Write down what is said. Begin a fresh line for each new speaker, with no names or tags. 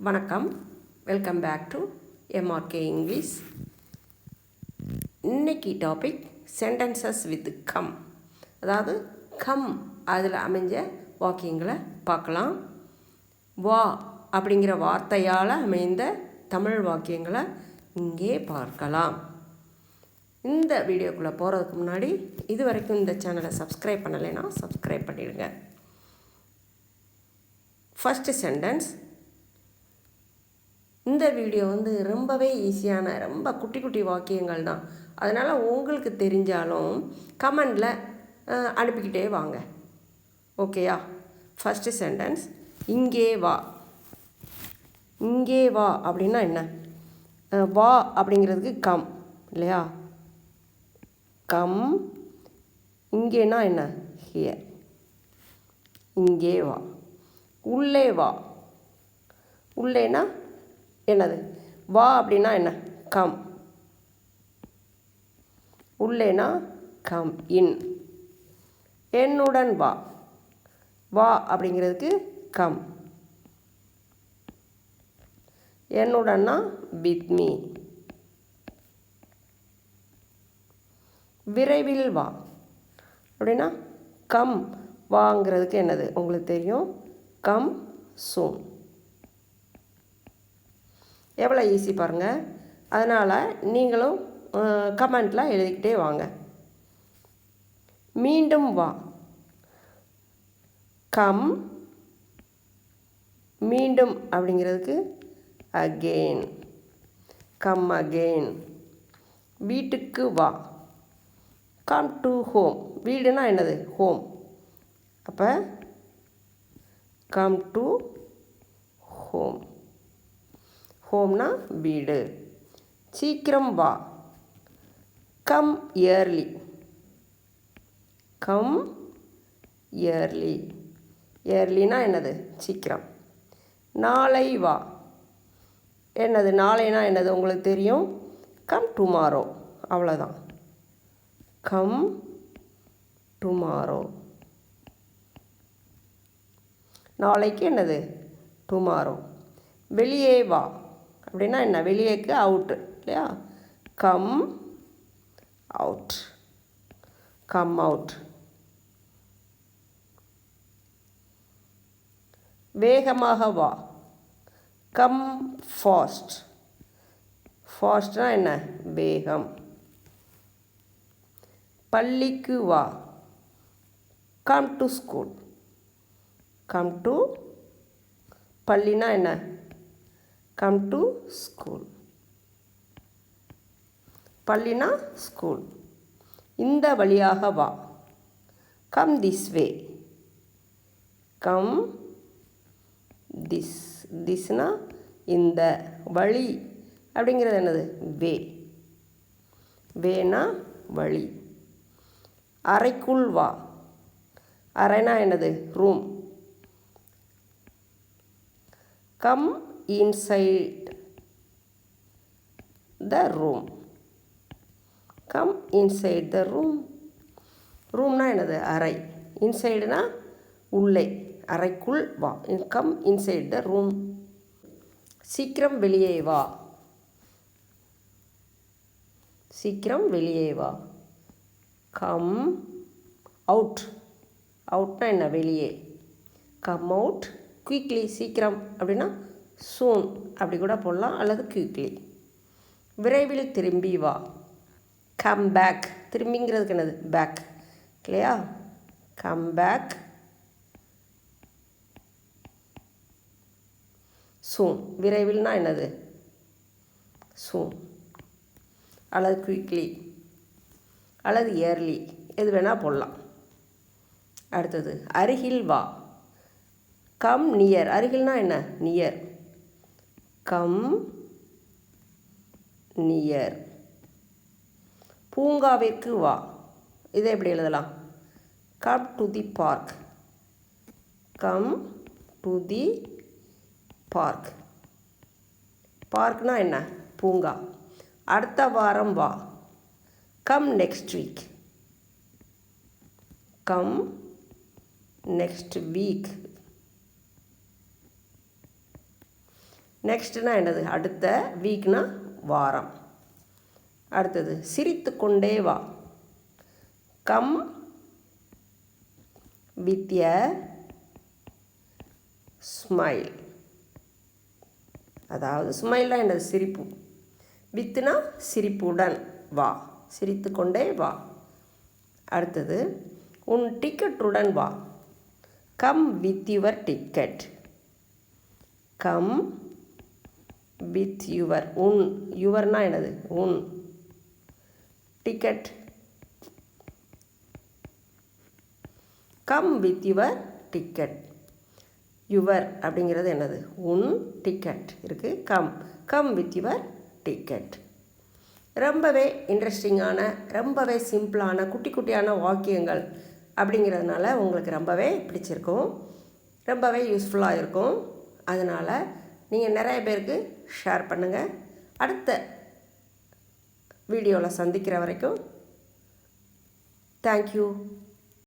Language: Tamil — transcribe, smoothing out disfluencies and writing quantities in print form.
வணக்கம், welcome back to MRK English. இன்னைக்கு டாபிக் சென்டென்சஸ் வித் கம், அதாவது கம் அதில் அமைஞ்ச வாக்கியங்களை பார்க்கலாம். வா அப்படிங்கிற வார்த்தையால் அமைந்த தமிழ் வாக்கியங்களை இங்கே பார்க்கலாம். இந்த வீடியோக்குள்ளே போகிறதுக்கு முன்னாடி இது வரைக்கும் இந்த சேனலை சப்ஸ்கிரைப் பண்ணலைன்னா சப்ஸ்கிரைப் பண்ணிடுங்க. First sentence. இந்த வீடியோ ரொம்பவே ஈஸியான ரொம்ப குட்டி குட்டி வாக்கியங்கள் தான். அதனால் உங்களுக்கு தெரிஞ்சாலும் கமெண்டில் அனுப்பிக்கிட்டே வாங்க, ஓகேயா? ஃபஸ்ட்டு சென்டென்ஸ், இங்கே வா. இங்கே வா அப்படின்னா என்ன? வா அப்படிங்கிறதுக்கு கம் இல்லையா? கம். இங்கேனா என்ன? ஹியர். இங்கே வா. உள்ளே வா. உள்ளேனா என்னது? வா அப்படின்னா என்ன? கம். உள்ளேனா கம் இன். என்னுடன் வா. வா அப்படிங்கிறதுக்கு கம். என்னுடன்னா with me. விரைவில் வா அப்படின்னா கம். வாங்கிறதுக்கு என்னது உங்களுக்கு தெரியும்? கம் சூன். எவ்வளோ ஈஸி பாருங்கள். அதனால் நீங்களும் கமெண்டில் எழுதிக்கிட்டே வாங்க. மீண்டும் வா. கம். மீண்டும் அப்படிங்கிறதுக்கு அகெயின். Come again. வீட்டுக்கு வா. Come to home. வீடுனா என்னது? ஹோம். அப்போ கம் டு ஹோம். ஹோம்னா வீடு. சீக்கிரம் வா. Come early. Come early. இயர்லினா என்னது? சீக்கிரம். நாளை வா. என்னது? நாளைனா என்னது உங்களுக்கு தெரியும்? Come tomorrow. அவ்வளோதான். Come tomorrow. நாளைக்கு என்னது? டுமாரோ. வெளியே வா அப்படின்னா என்ன? வெளியேக்கு அவுட்டு இல்லையா? Come out. Come out. வேகமாக வா. Come fast. ஃபாஸ்ட்னா என்ன? வேகம். பள்ளிக்கு வா. Come to school. Come to. பள்ளினா என்ன? Come to school. பள்ளினா ஸ்கூல். இந்த வழியாக வா. Come this way. Come this. திஸ்னா இந்த. வழி அப்படிங்கிறது என்னது? வே. வேனா வழி. அறைக்குள் வா. அறைனா என்னது? Room. Come inside the room. Come inside the room. ரூம்னா என்னது? அறை. இன்சைடுனா உள்ளே. அறைக்குள் வா. Come inside the room. சீக்கிரம் வெளியே வா. சீக்கிரம் வெளியே வா. Come out. அவுட்னா என்ன? வெளியே. Come out quickly. சீக்கிரம் அப்படின்னா சூன் அப்படி கூட போடலாம், அல்லது குயிக்லி. விரைவில் திரும்பி வா. Come back. திரும்பிங்கிறதுக்கு என்னது? பேக் இல்லையா? Come back soon. விரைவில்னா என்னது? சூன் அல்லது குயிக்லி அல்லது இயர்லி, எது வேணால் போடலாம். அடுத்தது அருகில் வா. Come near. அருகில்னா என்ன? நியர். Come near. பூங்காவிற்கு வா. இதை எப்படி எழுதலாம்? Come to the park. Come to the park. பார்க்னா என்ன? பூங்கா. அடுத்த வாரம் வா. Come next week. Come next week. நெக்ஸ்ட்னா என்னது, அடுத்த, வீக்னா வாரம். அடுத்தது சிரித்து கொண்டே வா. Come with a smile. அதாவது ஸ்மைல்னா என்னது, சிரிப்பு. வித்துனா சிரிப்புடன் வா, சிரித்து கொண்டே வா. அடுத்தது உன் டிக்கெட்டுடன் வா. Come with your ticket. Come with your, உன், யுவர்னா என்னது, உன். Ticket, come with your ticket. Your அப்படிங்கிறது என்னது, உன். டிக்கெட் இருக்குது, கம் வித் யுவர் டிக்கெட். ரொம்பவே இன்ட்ரெஸ்டிங்கான, ரொம்பவே சிம்பிளான குட்டி குட்டியான வாக்கியங்கள் அப்படிங்கிறதுனால உங்களுக்கு ரொம்பவே பிடிச்சிருக்கும், ரொம்பவே யூஸ்ஃபுல்லாக இருக்கும். அதனால் நீங்கள் நிறைய பேருக்கு ஷேர் பண்ணுங்கள். அடுத்த வீடியோவில் சந்திக்கிற வரைக்கும் தேங்க்யூ.